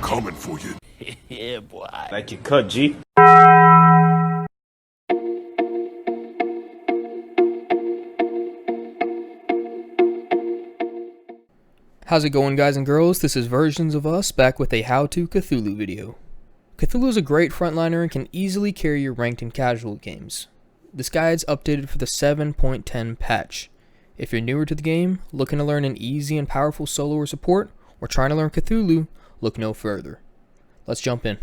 Coming for you. Yeah, boy. Like your cut, G. How's it going, guys and girls? This is Versions of Us back with a How to Cthulhu video. Cthulhu is a great frontliner and can easily carry your ranked and casual games. This guide's updated for the 7.10 patch. If you're newer to the game, looking to learn an easy and powerful solo or support, or trying to learn Cthulhu, look no further. Let's jump in.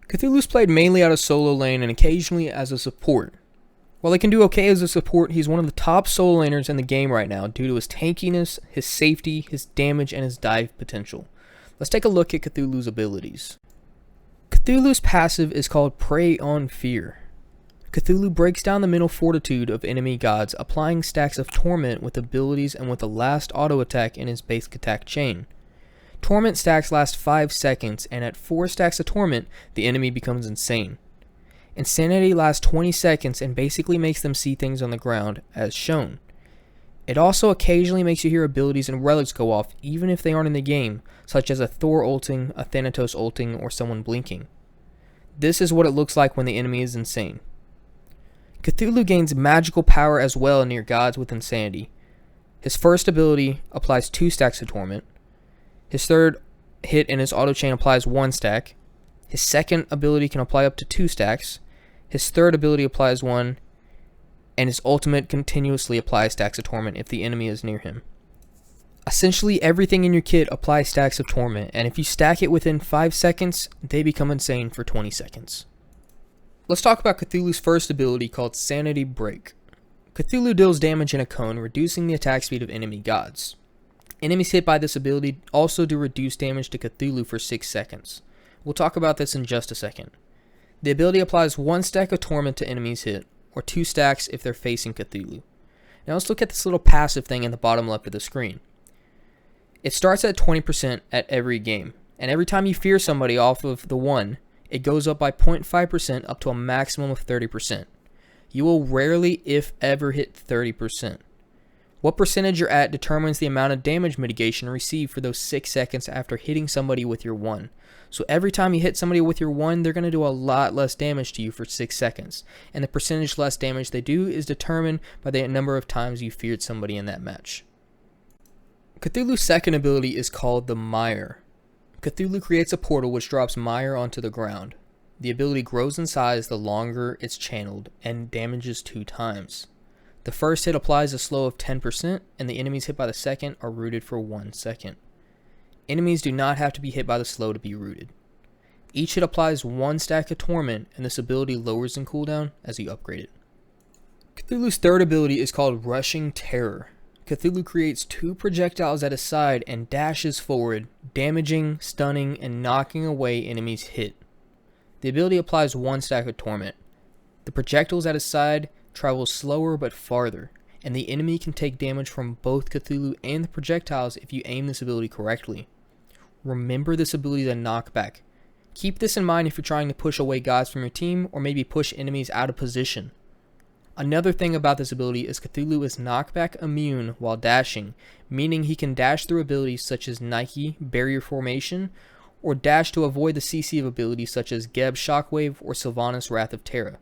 Cthulhu's played mainly out of solo lane and occasionally as a support. While he can do okay as a support, he's one of the top solo laners in the game right now due to his tankiness, his safety, his damage, and his dive potential. Let's take a look at Cthulhu's abilities. Cthulhu's passive is called Prey on Fear. Cthulhu breaks down the mental fortitude of enemy gods, applying stacks of Torment with abilities and with the last auto attack in his basic attack chain. Torment stacks last 5 seconds, and at 4 stacks of Torment, the enemy becomes insane. Insanity lasts 20 seconds and basically makes them see things on the ground, as shown. It also occasionally makes you hear abilities and relics go off even if they aren't in the game, such as a Thor ulting, a Thanatos ulting, or someone blinking. This is what it looks like when the enemy is insane. Cthulhu gains magical power as well near gods with Insanity. His first ability applies 2 stacks of Torment. His third hit in his auto chain applies 1 stack. His second ability can apply up to 2 stacks. His third ability applies 1. And his ultimate continuously applies stacks of Torment if the enemy is near him. Essentially everything in your kit applies stacks of Torment, and if you stack it within 5 seconds, they become insane for 20 seconds. Let's talk about Cthulhu's first ability called Sanity Break. Cthulhu deals damage in a cone, reducing the attack speed of enemy gods. Enemies hit by this ability also do reduced damage to Cthulhu for 6 seconds. We'll talk about this in just a second. The ability applies 1 stack of Torment to enemies hit, or 2 stacks if they're facing Cthulhu. Now let's look at this little passive thing in the bottom left of the screen. It starts at 20% at every game, and every time you fear somebody off of the 1, it goes up by 0.5% up to a maximum of 30%. You will rarely, if ever, hit 30%. What percentage you're at determines the amount of damage mitigation received for those 6 seconds after hitting somebody with your 1. So every time you hit somebody with your 1, they're going to do a lot less damage to you for 6 seconds. And the percentage less damage they do is determined by the number of times you feared somebody in that match. Cthulhu's second ability is called the Mire. Cthulhu creates a portal which drops Mire onto the ground. The ability grows in size the longer it's channeled and damages 2 times. The first hit applies a slow of 10%, and the enemies hit by the second are rooted for 1 second. Enemies do not have to be hit by the slow to be rooted. Each hit applies 1 stack of Torment, and this ability lowers in cooldown as you upgrade it. Cthulhu's third ability is called Rushing Terror. Cthulhu creates 2 projectiles at his side and dashes forward, damaging, stunning, and knocking away enemies hit. The ability applies 1 stack of Torment. The projectiles at his side travel slower but farther, and the enemy can take damage from both Cthulhu and the projectiles if you aim this ability correctly. Remember, this ability is a knockback. Keep this in mind if you're trying to push away gods from your team or maybe push enemies out of position. Another thing about this ability is Cthulhu is knockback immune while dashing, meaning he can dash through abilities such as Nike, Barrier Formation, or dash to avoid the CC of abilities such as Geb Shockwave or Sylvanas Wrath of Terra.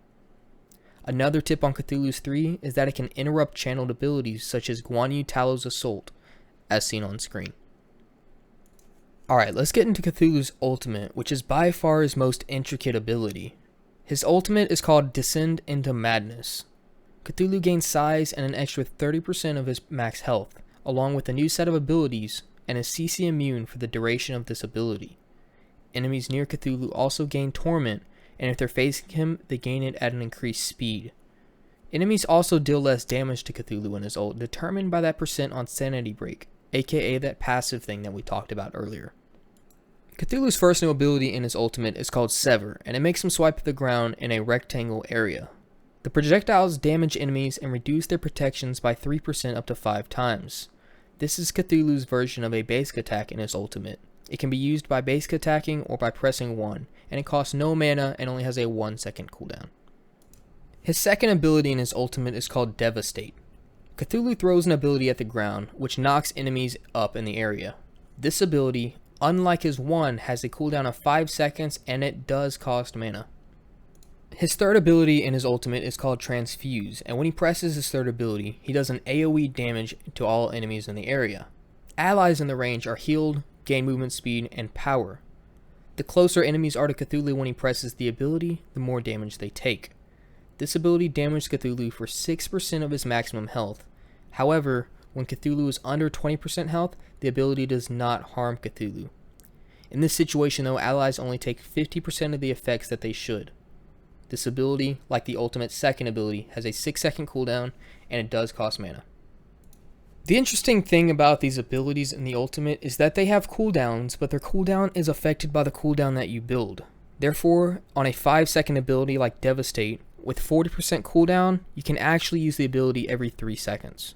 Another tip on Cthulhu's 3 is that it can interrupt channeled abilities such as Guan Yu Talos Assault, as seen on screen. Alright, let's get into Cthulhu's ultimate, which is by far his most intricate ability. His ultimate is called Descend into Madness. Cthulhu gains size and an extra 30% of his max health, along with a new set of abilities, and is CC immune for the duration of this ability. Enemies near Cthulhu also gain Torment, and if they're facing him, they gain it at an increased speed. Enemies also deal less damage to Cthulhu in his ult, determined by that percent on Sanity Break, aka that passive thing that we talked about earlier. Cthulhu's first new ability in his ultimate is called Sever, and it makes him swipe the ground in a rectangle area. The projectiles damage enemies and reduce their protections by 3% up to 5 times. This is Cthulhu's version of a basic attack in his ultimate. It can be used by basic attacking or by pressing 1, and it costs no mana and only has a 1 second cooldown. His second ability in his ultimate is called Devastate. Cthulhu throws an ability at the ground, which knocks enemies up in the area. This ability, unlike his one, has a cooldown of 5 seconds and it does cost mana. His third ability in his ultimate is called Transfuse, and when he presses his third ability, he does an AoE damage to all enemies in the area. Allies in the range are healed, gain movement speed, and power. The closer enemies are to Cthulhu when he presses the ability, the more damage they take. This ability damages Cthulhu for 6% of his maximum health. However, when Cthulhu is under 20% health, the ability does not harm Cthulhu. In this situation though, allies only take 50% of the effects that they should. This ability, like the ultimate second ability, has a 6-second cooldown and it does cost mana. The interesting thing about these abilities in the ultimate is that they have cooldowns, but their cooldown is affected by the cooldown that you build. Therefore, on a 5-second ability like Devastate, with 40% cooldown, you can actually use the ability every 3 seconds.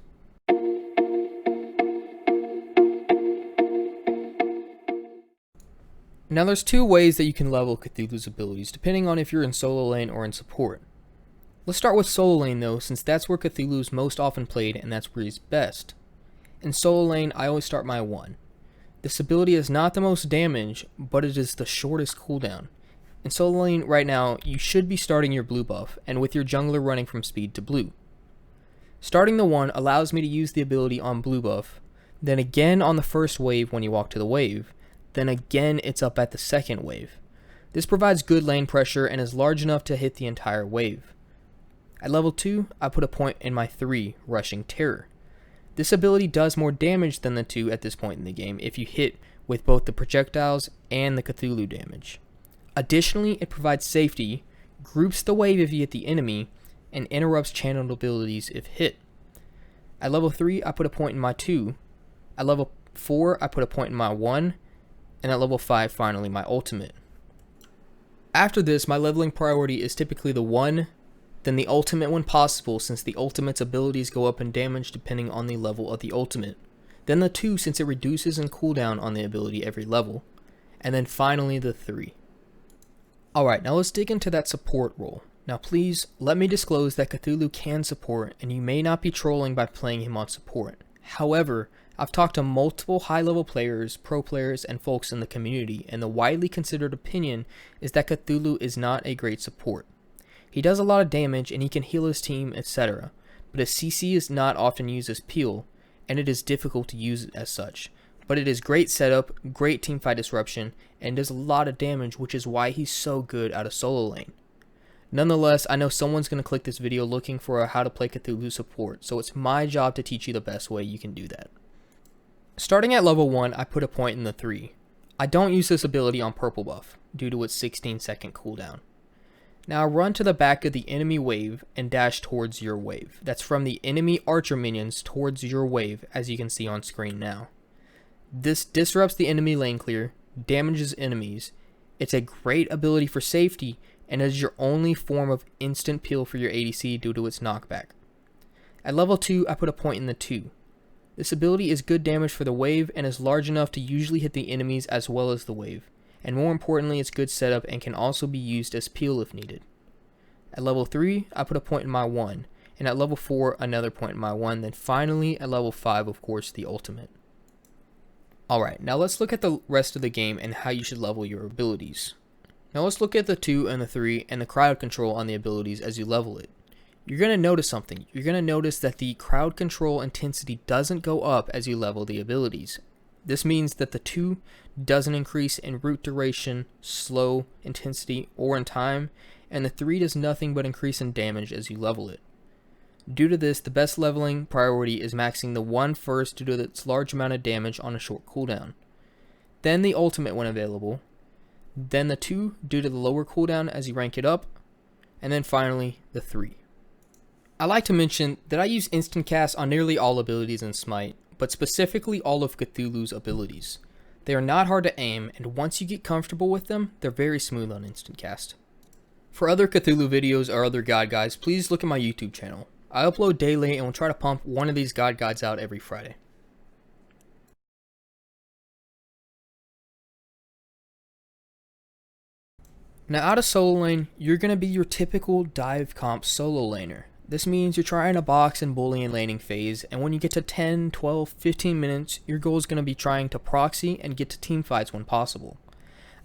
Now there's 2 ways that you can level Cthulhu's abilities, depending on if you're in solo lane or in support. Let's start with solo lane though, since that's where Cthulhu is most often played and that's where he's best. In solo lane, I always start my 1. This ability is not the most damage, but it is the shortest cooldown. In solo lane right now, you should be starting your blue buff, and with your jungler running from speed to blue. Starting the 1 allows me to use the ability on blue buff, then again on the first wave when you walk to the wave, then again it's up at the second wave. This provides good lane pressure and is large enough to hit the entire wave. At level 2, I put a point in my 3, Rushing Terror. This ability does more damage than the 2 at this point in the game if you hit with both the projectiles and the Cthulhu damage. Additionally, it provides safety, groups the wave if you hit the enemy, and interrupts channeled abilities if hit. At level 3, I put a point in my 2. At level 4, I put a point in my 1. And at level 5, finally, my ultimate. After this, my leveling priority is typically the 1, then the ultimate when possible, since the ultimate's abilities go up in damage depending on the level of the ultimate. Then the 2, since it reduces in cooldown on the ability every level. And then finally the 3. Alright, now let's dig into that support role. Now please, let me disclose that Cthulhu can support, and you may not be trolling by playing him on support. However, I've talked to multiple high-level players, pro players, and folks in the community, and the widely considered opinion is that Cthulhu is not a great support. He does a lot of damage, and he can heal his team, etc., but his CC is not often used as peel, and it is difficult to use it as such. But it is great setup, great teamfight disruption, and does a lot of damage, which is why he's so good out of solo lane. Nonetheless, I know someone's going to click this video looking for a how to play Cthulhu support, so it's my job to teach you the best way you can do that. Starting at level 1, I put a point in the 3. I don't use this ability on purple buff, due to its 16-second cooldown. Now I run to the back of the enemy wave and dash towards your wave. That's from the enemy archer minions towards your wave, as you can see on screen now. This disrupts the enemy lane clear, damages enemies. It's a great ability for safety, and is your only form of instant peel for your ADC due to its knockback. At level 2, I put a point in the 2. This ability is good damage for the wave and is large enough to usually hit the enemies as well as the wave, and more importantly it's good setup and can also be used as peel if needed. At level 3, I put a point in my 1, and at level 4 another point in my 1, then finally at level 5 of course the ultimate. Alright, now let's look at the rest of the game and how you should level your abilities. Now let's look at the 2 and the 3 and the crowd control on the abilities as you level it. You're going to notice something. You're going to notice that the crowd control intensity doesn't go up as you level the abilities. This means that the 2 doesn't increase in root duration, slow, intensity, or in time, and the 3 does nothing but increase in damage as you level it. Due to this, the best leveling priority is maxing the 1 first due to its large amount of damage on a short cooldown. Then the ultimate when available, then the 2 due to the lower cooldown as you rank it up, and then finally the 3. I like to mention that I use instant cast on nearly all abilities in Smite, but specifically all of Cthulhu's abilities. They are not hard to aim, and once you get comfortable with them, they're very smooth on instant cast. For other Cthulhu videos or other god guides, please look at my YouTube channel. I upload daily and will try to pump one of these god guides out every Friday. Now out of solo lane, you're going to be your typical dive comp solo laner. This means you're trying to box and bully in laning phase, and when you get to 10, 12, 15 minutes, your goal is going to be trying to proxy and get to team fights when possible.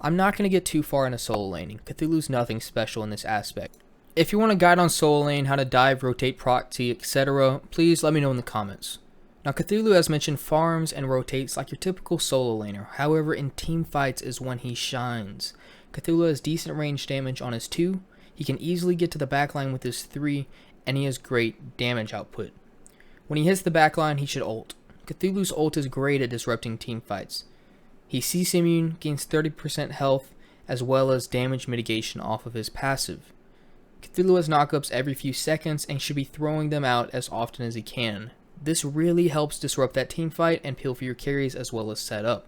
I'm not going to get too far into solo laning. Cthulhu's nothing special in this aspect. If you want a guide on solo lane, how to dive, rotate, proxy, etc., please let me know in the comments. Now Cthulhu, as mentioned, farms and rotates like your typical solo laner. However, in team fights is when he shines. Cthulhu has decent range damage on his 2, he can easily get to the backline with his 3, and he has great damage output. When he hits the backline, he should ult. Cthulhu's ult is great at disrupting team fights. He's CC immune, gains 30% health, as well as damage mitigation off of his passive. Cthulhu has knockups every few seconds and should be throwing them out as often as he can. This really helps disrupt that team fight and peel for your carries as well as set up.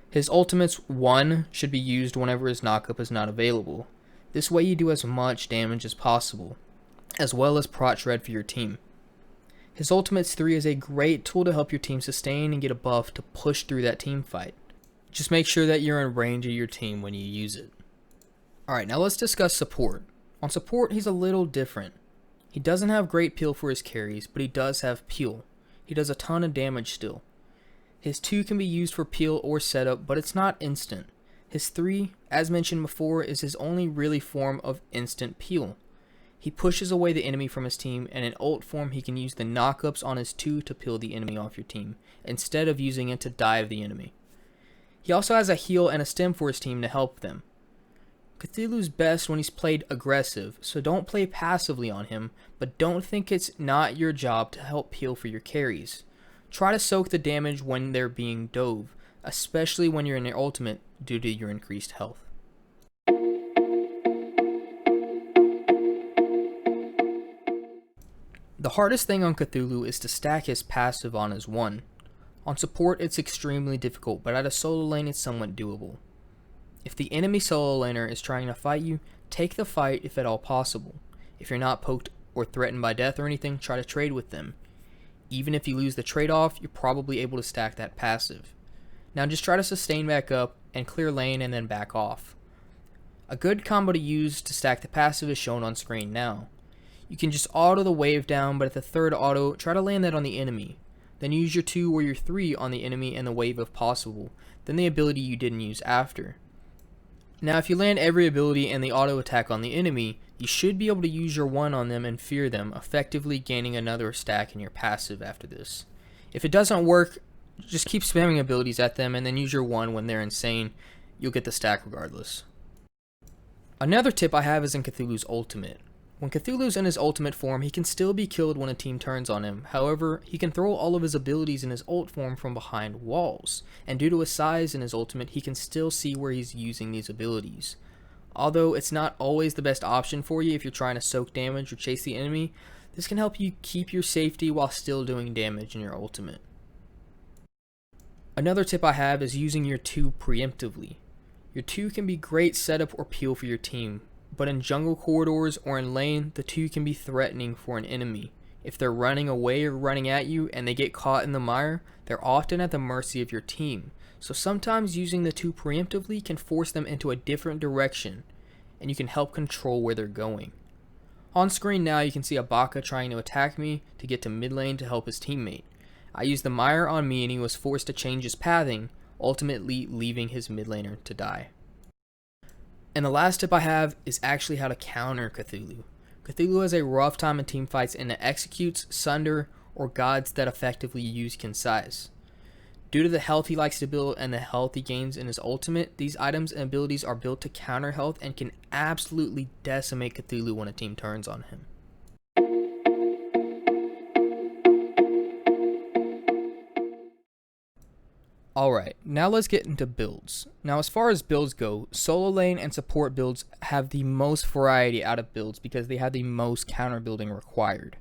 His ultimates 1 should be used whenever his knockup is not available. This way you do as much damage as possible, as well as prot shred for your team. His ultimates 3 is a great tool to help your team sustain and get a buff to push through that team fight. Just make sure that you're in range of your team when you use it. Alright, now let's discuss support. On support, he's a little different. He doesn't have great peel for his carries, but he does have peel. He does a ton of damage still. His 2 can be used for peel or setup, but it's not instant. His 3, as mentioned before, is his only really form of instant peel. He pushes away the enemy from his team, and in ult form he can use the knockups on his 2 to peel the enemy off your team, instead of using it to dive the enemy. He also has a heal and a stem for his team to help them. Cthulhu's best when he's played aggressive, so don't play passively on him, but don't think it's not your job to help peel for your carries. Try to soak the damage when they're being dove, especially when you're in your ultimate due to your increased health. The hardest thing on Cthulhu is to stack his passive on his 1. On support it's extremely difficult, but at a solo lane it's somewhat doable. If the enemy solo laner is trying to fight you, take the fight if at all possible. If you're not poked or threatened by death or anything, try to trade with them. Even if you lose the trade-off, you're probably able to stack that passive. Now just try to sustain back up and clear lane and then back off. A good combo to use to stack the passive is shown on screen now. You can just auto the wave down, but at the third auto, try to land that on the enemy. Then use your 2 or your 3 on the enemy and the wave if possible, then the ability you didn't use after. Now if you land every ability and the auto attack on the enemy, you should be able to use your 1 on them and fear them, effectively gaining another stack in your passive after this. If it doesn't work, just keep spamming abilities at them and then use your 1 when they're insane. You'll get the stack regardless. Another tip I have is in Cthulhu's ultimate. When Cthulhu's in his ultimate form, he can still be killed when a team turns on him. However, he can throw all of his abilities in his ult form from behind walls, and due to his size in his ultimate, he can still see where he's using these abilities. Although it's not always the best option for you if you're trying to soak damage or chase the enemy, this can help you keep your safety while still doing damage in your ultimate. Another tip I have is using your 2 preemptively. Your 2 can be great setup or peel for your team, but in jungle corridors or in lane, the 2 can be threatening for an enemy. If they're running away or running at you and they get caught in the mire, they're often at the mercy of your team. So sometimes using the 2 preemptively can force them into a different direction, and you can help control where they're going. On screen now you can see a Baka trying to attack me to get to mid lane to help his teammate. I used the mire on me and he was forced to change his pathing, ultimately leaving his mid laner to die. And the last tip I have is actually how to counter Cthulhu. Cthulhu has a rough time in team fights and it executes, sunder, or gods that effectively use concise. Due to the health he likes to build and the health he gains in his ultimate, these items and abilities are built to counter health and can absolutely decimate Cthulhu when a team turns on him. Alright, now let's get into builds. Now as far as builds go, solo lane and support builds have the most variety out of builds because they have the most counter building required.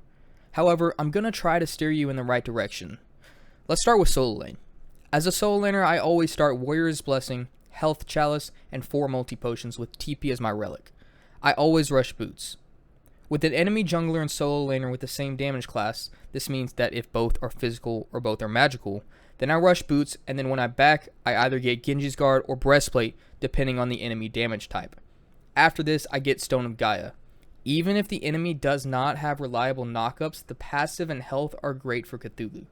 However, I'm going to try to steer you in the right direction. Let's start with solo lane. As a solo laner, I always start Warrior's Blessing, Health Chalice, and 4 multi potions with TP as my relic. I always rush boots. With an enemy jungler and solo laner with the same damage class, this means that if both are physical or both are magical, then I rush boots, and then when I back, I either get Genji's Guard or Breastplate, depending on the enemy damage type. After this, I get Stone of Gaia. Even if the enemy does not have reliable knockups, the passive and health are great for Cthulhu.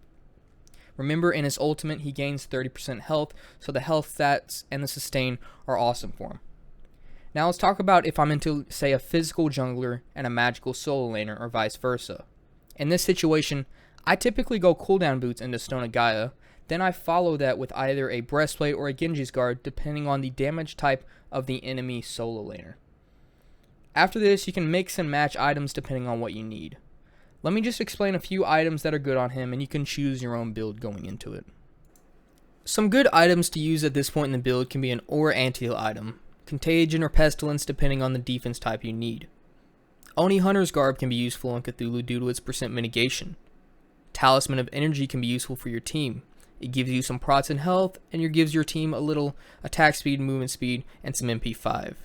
Remember, in his ultimate, he gains 30% health, so the health stats and the sustain are awesome for him. Now let's talk about if I'm into, say, a physical jungler and a magical solo laner, or vice versa. In this situation, I typically go cooldown boots into Stone of Gaia, then I follow that with either a breastplate or a Genji's guard, depending on the damage type of the enemy solo laner. After this, you can mix and match items depending on what you need. Let me just explain a few items that are good on him, and you can choose your own build going into it. Some good items to use at this point in the build can be an Aura Anti-Heal item, Contagion or Pestilence depending on the defense type you need. Oni Hunter's Garb can be useful on Cthulhu due to its percent mitigation. Talisman of Energy can be useful for your team. It gives you some prots and health, and it gives your team a little attack speed, movement speed, and some MP5.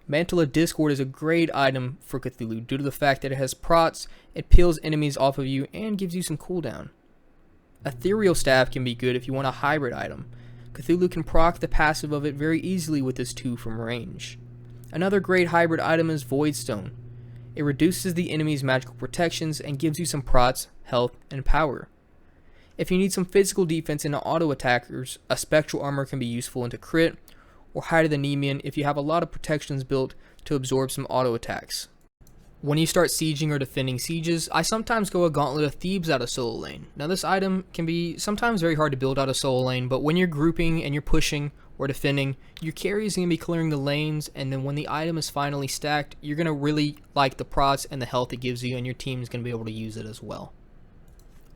Mantle of Discord is a great item for Cthulhu due to the fact that it has prots, it peels enemies off of you, and gives you some cooldown. Ethereal Staff can be good if you want a hybrid item. Cthulhu can proc the passive of it very easily with this 2 from range. Another great hybrid item is Void Stone. It reduces the enemy's magical protections and gives you some prots, health, and power. If you need some physical defense into auto attackers, a Spectral Armor can be useful into crit, or Hide of the Nemean if you have a lot of protections built to absorb some auto attacks. When you start sieging or defending sieges, I sometimes go a Gauntlet of Thebes out of solo lane. Now this item can be sometimes very hard to build out of solo lane, but when you're grouping and you're pushing or defending, your carry is going to be clearing the lanes, and then when the item is finally stacked, you're going to really like the prots and the health it gives you, and your team is going to be able to use it as well.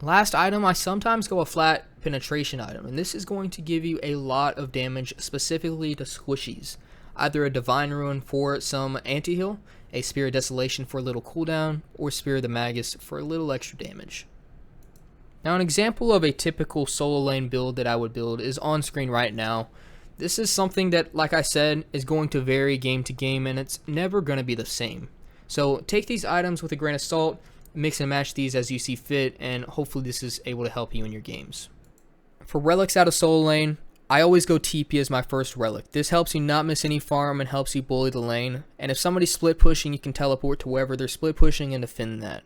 Last item, I sometimes go a flat penetration item, and this is going to give you a lot of damage specifically to squishies. Either a Divine Ruin for some anti-heal, a Spear of Desolation for a little cooldown, or Spear of the Magus for a little extra damage. Now an example of a typical solo lane build that I would build is on screen right now. This is something that, like I said, is going to vary game to game, and it's never going to be the same. So take these items with a grain of salt, mix and match these as you see fit, and hopefully this is able to help you in your games. For relics out of solo lane, I always go TP as my first relic. This helps you not miss any farm and helps you bully the lane, and if somebody's split pushing, you can teleport to wherever they're split pushing and defend that.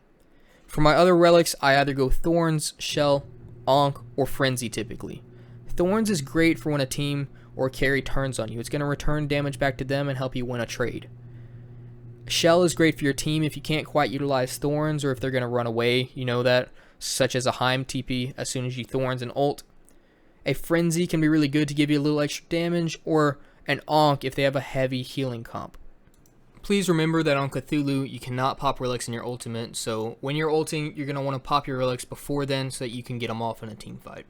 For my other relics, I either go Thorns, Shell, Ankh, or Frenzy typically. Thorns is great for when a team or carry turns on you. It's going to return damage back to them and help you win a trade. Shell is great for your team if you can't quite utilize Thorns or if they're going to run away, you know that, such as a Heim TP as soon as you Thorns and ult. A Frenzy can be really good to give you a little extra damage, or an Ankh if they have a heavy healing comp. Please remember that on Cthulhu, you cannot pop relics in your ultimate, so when you're ulting, you're going to want to pop your relics before then so that you can get them off in a team fight.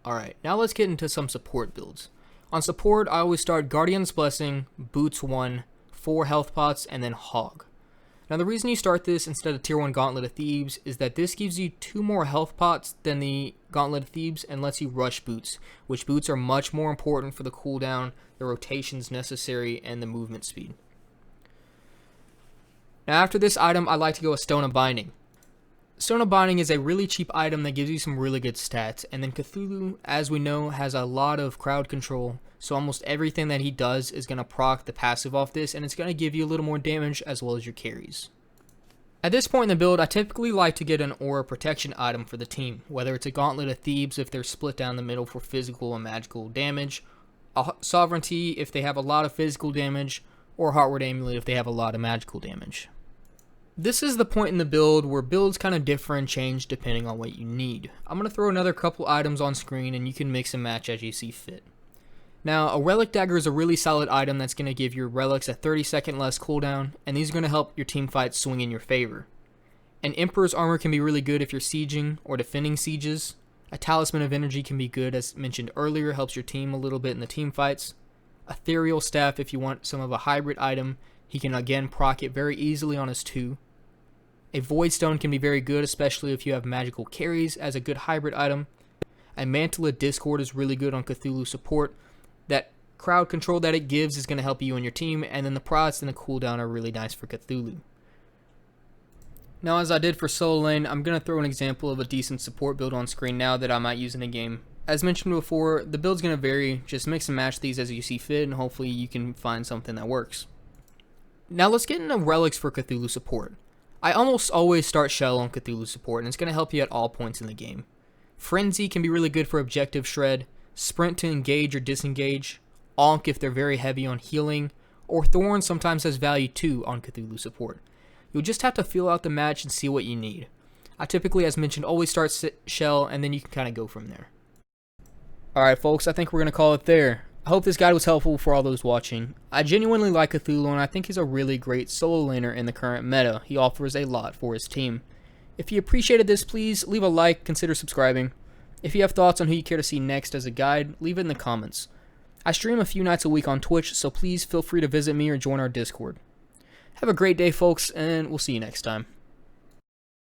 Alright, now let's get into some support builds. On support, I always start Guardian's Blessing, Boots 1, 4 health pots, and then Hog. Now the reason you start this instead of tier 1 Gauntlet of Thebes is that this gives you 2 more health pots than the Gauntlet of Thebes and lets you rush boots, which boots are much more important for the cooldown, the rotations necessary, and the movement speed. Now after this item, I like to go a Stone of Binding. Stone of Binding is a really cheap item that gives you some really good stats, and then Cthulhu, as we know, has a lot of crowd control, so almost everything that he does is going to proc the passive off this, and it's going to give you a little more damage as well as your carries. At this point in the build, I typically like to get an aura protection item for the team, whether it's a Gauntlet of Thebes if they're split down the middle for physical and magical damage, a Sovereignty if they have a lot of physical damage, or Heartward Amulet if they have a lot of magical damage. This is the point in the build where builds kind of differ and change depending on what you need. I'm going to throw another couple items on screen and you can mix and match as you see fit. Now, a Relic Dagger is a really solid item that's going to give your relics a 30-second less cooldown, and these are going to help your team fights swing in your favor. An Emperor's Armor can be really good if you're sieging or defending sieges. A Talisman of Energy can be good, as mentioned earlier, helps your team a little bit in the team fights. Ethereal Staff if you want some of a hybrid item. He can again proc it very easily on his 2. A Void Stone can be very good, especially if you have magical carries as a good hybrid item. A Mantle of Discord is really good on Cthulhu support. That crowd control that it gives is going to help you and your team, and then the procs and the cooldown are really nice for Cthulhu. Now, as I did for solo lane, I'm going to throw an example of a decent support build on screen now that I might use in a game. As mentioned before, the build's going to vary. Just mix and match these as you see fit, and hopefully you can find something that works. Now let's get into relics for Cthulhu support. I almost always start Shell on Cthulhu support, and it's going to help you at all points in the game. Frenzy can be really good for objective shred, Sprint to engage or disengage, Ankh if they're very heavy on healing, or Thorn sometimes has value too on Cthulhu support. You'll just have to feel out the match and see what you need. I typically, as mentioned, always start Shell, and then you can kind of go from there. Alright folks, I think we're going to call it there. I hope this guide was helpful for all those watching. I genuinely like Cthulhu, and I think he's a really great solo laner in the current meta. He offers a lot for his team. If you appreciated this, please leave a like, consider subscribing. If you have thoughts on who you care to see next as a guide, leave it in the comments. I stream a few nights a week on Twitch, so please feel free to visit me or join our Discord. Have a great day folks, and we'll see you next time.